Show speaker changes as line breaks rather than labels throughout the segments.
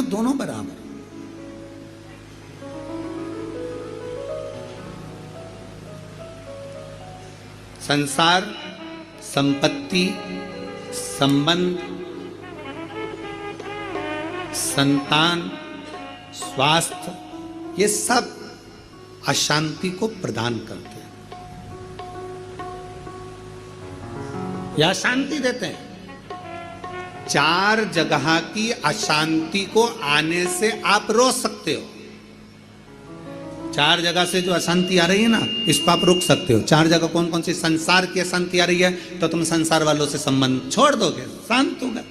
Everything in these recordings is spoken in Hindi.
दोनों बराबर। संसार, संपत्ति, संबंध, संतान, स्वास्थ्य, ये सब अशांति को प्रदान करते हैं या शांति देते हैं। 4 जगह की अशांति को आने से आप रोक सकते हो। 4 जगह से जो अशांति आ रही है ना, इसको आप रोक सकते हो। 4 जगह कौन कौन सी? संसार की अशांति आ रही है तो तुम संसार वालों से संबंध छोड़ दोगे, शांत होगा।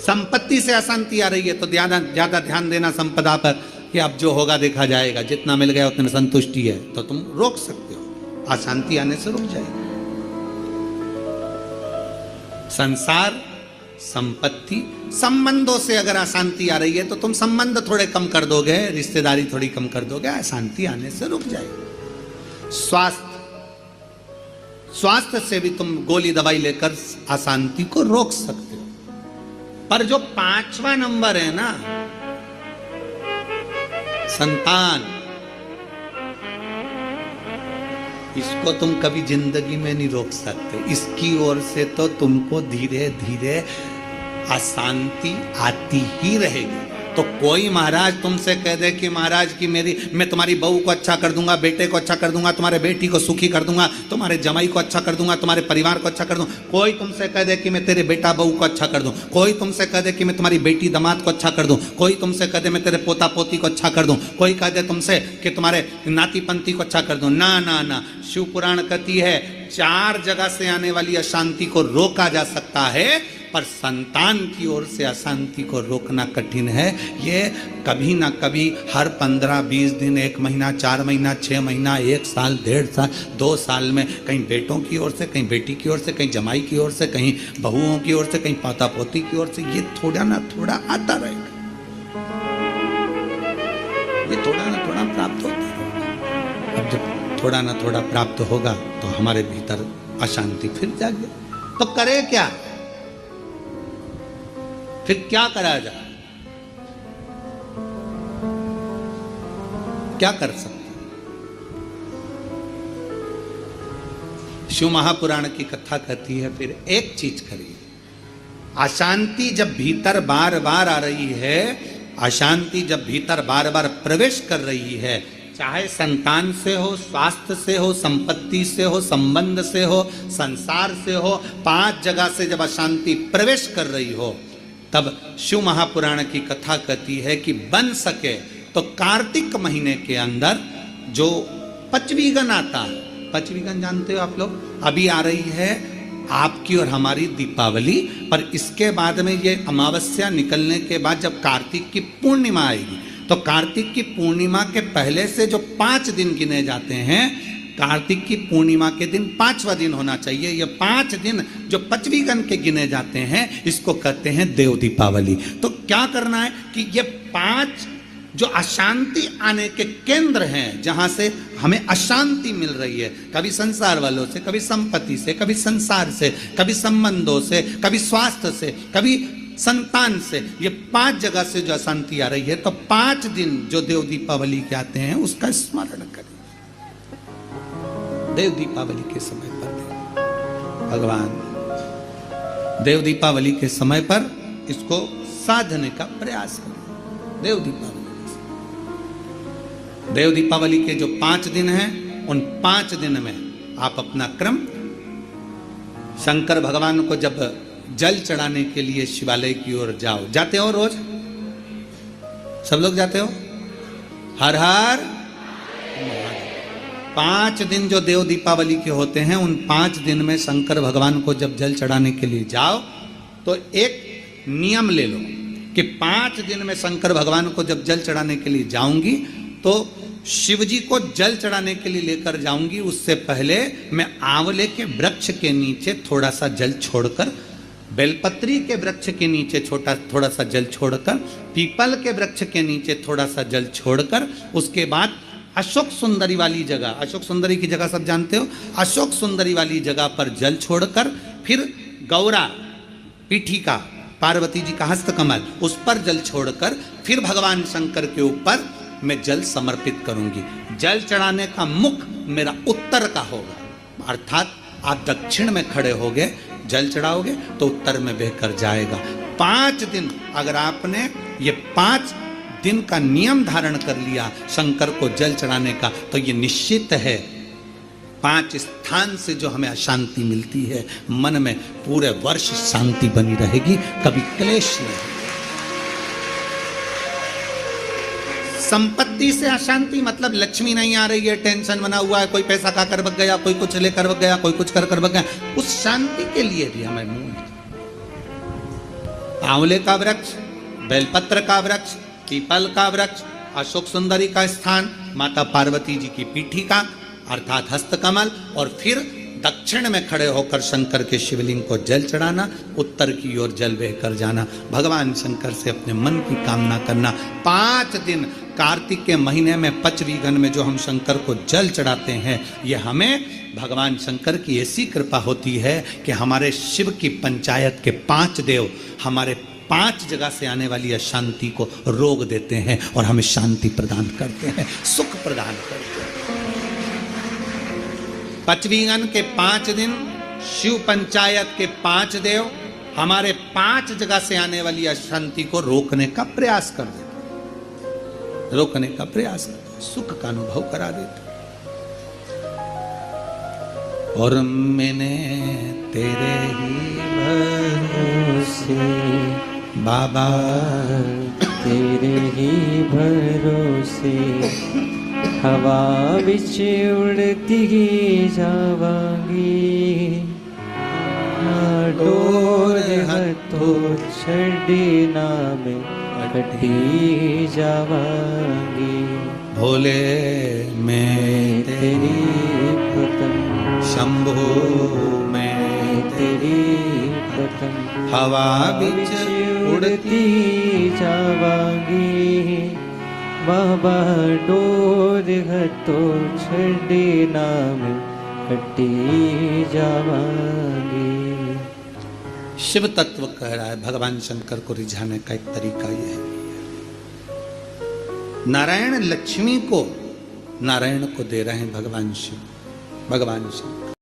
संपत्ति से अशांति आ रही है तो ज्यादा ध्यान देना संपदा पर, कि अब जो होगा देखा जाएगा, जितना मिल गया उतने संतुष्टि है, तो तुम रोक सकते हो, अशांति आने से रुक जाएगी। संसार, संपत्ति, संबंधों से अगर अशांति आ रही है तो तुम संबंध थोड़े कम कर दोगे, रिश्तेदारी थोड़ी कम कर दोगे, अशांति आने से रुक जाएगी। स्वास्थ्य से भी तुम गोली दवाई लेकर अशांति को रोक सकते हो। पर जो 5वां नंबर है ना, संतान, इसको तुम कभी जिंदगी में नहीं रोक सकते। इसकी ओर से तो तुमको धीरे धीरे अशांति आती ही रहेगी। तो कोई महाराज तुमसे कह दे कि महाराज की मैं तुम्हारी बहू को अच्छा कर दूंगा, बेटे को अच्छा कर दूंगा, तुम्हारे बेटी को सुखी कर दूंगा, तुम्हारे जमाई को अच्छा कर दूंगा, तुम्हारे परिवार को अच्छा कर दूंगा। कोई तुमसे कह दे कि मैं तेरे बेटा बहू को अच्छा कर दूं, कोई तुमसे कह दे कि मैं तुम्हारी बेटी दामाद को अच्छा कर दूं, कोई तुमसे कह दे मैं तेरे पोता पोती को अच्छा कर दूं, कोई कह दे तुमसे कि तुम्हारे नाती पंती को अच्छा कर दूं। ना ना ना, शिव पुराण कहती है 4 जगह से आने वाली अशांति को रोका जा सकता है, पर संतान की ओर से अशांति को रोकना कठिन है। ये कभी ना कभी हर 15-20 दिन, 1 महीना, 4 महीना, 6 महीना, 1 साल, 1.5 साल, 2 साल में कहीं बेटों की ओर से, कहीं बेटी की ओर से, कहीं जमाई की ओर से, कहीं बहुओं की ओर से, कहीं पोता पोती की ओर से, ये थोड़ा ना थोड़ा आता रहेगा। ये थोड़ा ना थोड़ा प्राप्त होता रहेगा। अब जब थोड़ा ना थोड़ा प्राप्त होगा तो हमारे भीतर अशांति फिर जागे। तो करे क्या? फिर क्या करा जाए? क्या कर सकते? शिव महापुराण की कथा कहती है फिर एक चीज करिए। अशांति जब भीतर बार बार आ रही है, अशांति जब भीतर बार बार प्रवेश कर रही है, चाहे संतान से हो, स्वास्थ्य से हो, संपत्ति से हो, संबंध से हो, संसार से हो, 5 जगह से जब अशांति प्रवेश कर रही हो, तब शिव महापुराण की कथा कहती है कि बन सके तो कार्तिक महीने के अंदर जो पचवीगन आता है, पचवीगन जानते हो आप लोग, अभी आ रही है आपकी और हमारी दीपावली, पर इसके बाद में ये अमावस्या निकलने के बाद जब कार्तिक की पूर्णिमा आएगी, तो कार्तिक की पूर्णिमा के पहले से जो 5 दिन गिने जाते हैं, कार्तिक की पूर्णिमा के दिन 5वां दिन होना चाहिए। ये 5 दिन जो पचवीगन के गिने जाते हैं, इसको कहते हैं देव दीपावली। तो क्या करना है कि ये 5 जो अशांति आने के केंद्र हैं, जहां से हमें अशांति मिल रही है, कभी संसार वालों से, कभी संपत्ति से, कभी संसार से, कभी संबंधों से, कभी स्वास्थ्य से, कभी संतान से, ये 5 जगह से जो अशांति आ रही है, तो 5 दिन जो देव दीपावली के आते हैं उसका स्मरण करें। देव दीपावली के समय पर भगवान देव दीपावली के समय पर इसको साधने का प्रयास करें। देव दीपावली के जो 5 दिन हैं, उन 5 दिन में आप अपना क्रम, शंकर भगवान को जब जल चढ़ाने के लिए शिवालय की ओर जाओ, जाते हो रोज? सब लोग जाते हो? हर हर 5 दिन जो देव दीपावली के होते हैं, उन 5 दिन में शंकर भगवान को जब जल चढ़ाने के लिए जाओ, तो एक नियम ले लो कि 5 दिन में शंकर भगवान को जब जल चढ़ाने के लिए जाऊंगी, तो शिव जी को जल चढ़ाने के लिए लेकर जाऊंगी, उससे पहले मैं आंवले के वृक्ष के नीचे थोड़ा सा जल छोड़कर, बेलपत्री के वृक्ष के नीचे थोड़ा सा जल छोड़कर, पीपल के वृक्ष के नीचे थोड़ा सा जल छोड़कर, उसके बाद अशोक सुंदरी वाली जगह, अशोक सुंदरी की जगह सब जानते हो, अशोक सुंदरी वाली जगह पर जल छोड़कर, फिर गौरा पीठिका पार्वती जी का हस्त कमल, उस पर जल छोड़कर फिर भगवान शंकर के ऊपर मैं जल समर्पित करूंगी। जल चढ़ाने का मुख मेरा उत्तर का होगा, अर्थात आप दक्षिण में खड़े होगे, जल चढ़ाओगे तो उत्तर में बहकर जाएगा। 5 दिन अगर आपने ये 5 दिन का नियम धारण कर लिया शंकर को जल चढ़ाने का, तो ये निश्चित है 5 स्थान से जो हमें अशांति मिलती है, मन में पूरे वर्ष शांति बनी रहेगी, कभी क्लेश नहीं। संपत्ति से अशांति मतलब लक्ष्मी नहीं आ रही है, टेंशन बना हुआ है, कोई पैसा खा कर बग गया, कोई कुछ लेकर बग गया, कोई कुछ कर बग गया, उस शांति के लिए भी हमें मूल आंवले का वृक्ष, बेलपत्र का वृक्ष, पीपल का वृक्ष, अशोक सुंदरी का स्थान, माता पार्वती जी की पीठी का अर्थात हस्तकमल, और फिर दक्षिण में खड़े होकर शंकर के शिवलिंग को जल चढ़ाना, उत्तर की ओर जल बहकर जाना, भगवान शंकर से अपने मन की कामना करना। 5 दिन कार्तिक के महीने में पचवीगन में जो हम शंकर को जल चढ़ाते हैं, ये हमें भगवान शंकर की ऐसी कृपा होती है कि हमारे शिव की पंचायत के 5 देव हमारे 5 जगह से आने वाली अशांति को रोक देते हैं और हमें शांति प्रदान करते हैं, सुख प्रदान करते हैं। पचवीगन के 5 दिन शिव पंचायत के 5 देव हमारे 5 जगह से आने वाली अशांति को रोकने का प्रयास कर देते, रोकने का प्रयास करते, सुख का अनुभव करा देते। और मैंने तेरे ही भरोसे बाबा,
तेरे ही भरोसे हवा बिच उड़ती जावांगी, डोर हथों छड़ी नाम कटी जावांगी।
भोले मैं
तेरी पतंग,
शंभो मैं
तेरी पतंग
हवा बिच
उड़ती जावांगी, बाबा डोर हथों छड़ी नाम कटी जावांगी।
शिव तत्व कह रहा है, भगवान शंकर को रिझाने का एक तरीका यह है, नारायण लक्ष्मी को नारायण को दे रहे हैं भगवान शिव, भगवान शिव।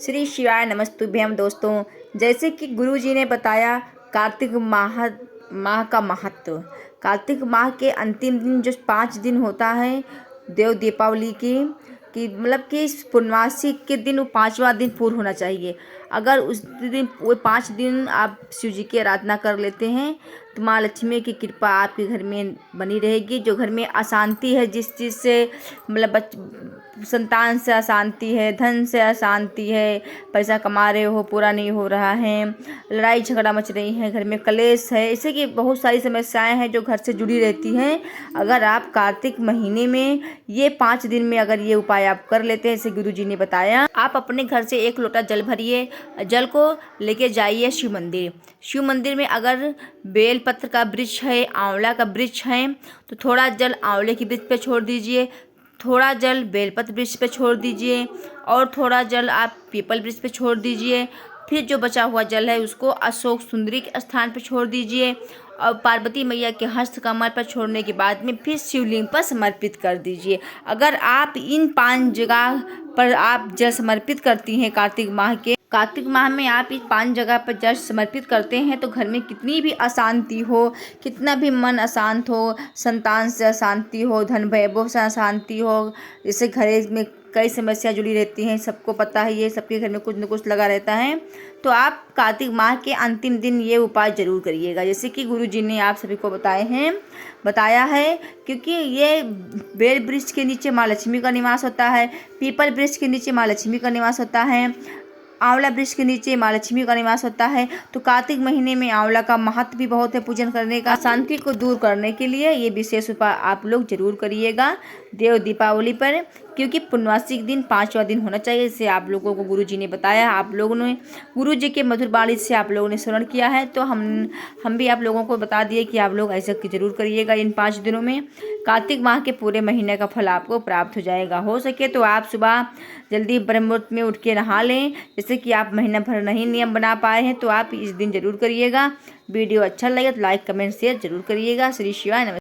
श्री शिवाय नमस्तुभ्यम। दोस्तों, जैसे कि गुरु जी ने बताया कार्तिक माह का महत्व, कार्तिक माह के अंतिम दिन जो 5 दिन होता है देव दीपावली की मतलब कि पूर्णमासी के दिन वो 5वां दिन पूर्ण होना चाहिए। अगर उस दिन वो 5 दिन आप शिव जी की आराधना कर लेते हैं तो माँ लक्ष्मी की कृपा आपके घर में बनी रहेगी। जो घर में अशांति है, जिस चीज़ से मतलब संतान से अशांति है, धन से अशांति है, पैसा कमा रहे हो पूरा नहीं हो रहा है, लड़ाई झगड़ा मच रही है, घर में कलेश है, ऐसे कि बहुत सारी समस्याएं हैं जो घर से जुड़ी रहती हैं। अगर आप कार्तिक महीने में ये 5 दिन में अगर ये उपाय आप कर लेते हैं, जैसे गुरु जी ने बताया, आप अपने घर से 1 लोटा जल भरिए, जल को लेके जाइए शिव मंदिर। शिव मंदिर में अगर बेल पत्र का वृक्ष है, आंवला का वृक्ष है, तो थोड़ा जल आंवले के वृक्ष पे छोड़ दीजिए, थोड़ा जल बेलपत्र वृक्ष पे छोड़ दीजिए और थोड़ा जल आप पीपल वृक्ष पे छोड़ दीजिए। फिर जो बचा हुआ जल है उसको अशोक सुंदरी के स्थान पर छोड़ दीजिए और पार्वती मैया के हस्त कमल पर छोड़ने के बाद में फिर शिवलिंग पर समर्पित कर दीजिए। अगर आप इन 5 जगह पर आप जल समर्पित करती हैं कार्तिक माह में आप इस 5 जगह पर जल समर्पित करते हैं तो घर में कितनी भी अशांति हो, कितना भी मन अशांत हो, संतान से अशांति हो, धन वैभव से अशांति हो, जैसे घर में कई समस्या जुड़ी रहती हैं, सबको पता है, ये सबके घर में कुछ न कुछ लगा रहता है, तो आप कार्तिक माह के अंतिम दिन ये उपाय जरूर करिएगा। जैसे कि गुरु जी ने आप सभी को बताया है, क्योंकि ये बेल वृक्ष के नीचे माँ लक्ष्मी का निवास होता है, पीपल वृक्ष के नीचे माँ लक्ष्मी का निवास होता है, आंवला वृक्ष के नीचे माँ लक्ष्मी का निवास होता है। तो कार्तिक महीने में आंवला का महत्व भी बहुत है पूजन करने का। अशांति को दूर करने के लिए ये विशेष उपाय आप लोग जरूर करिएगा देव दीपावली पर, क्योंकि पूर्णमासी के दिन 5वां दिन होना चाहिए। इसे आप लोगों को गुरु जी ने बताया, आप लोगों ने गुरु जी के मधुर वाणी से आप लोगों ने स्मरण किया है, तो हम भी आप लोगों को बता दिए कि आप लोग ऐसा जरूर करिएगा। इन 5 दिनों में कार्तिक माह के पूरे महीने का फल आपको प्राप्त हो जाएगा। हो सके तो आप सुबह जल्दी ब्रह्म मुहूर्त में उठ के नहा लें। जैसे कि आप महीना भर नहीं नियम बना पाए हैं तो आप इस दिन जरूर करिएगा। वीडियो अच्छा लगे तो लाइक कमेंट शेयर जरूर करिएगा। श्री शिवाय नमस्ते।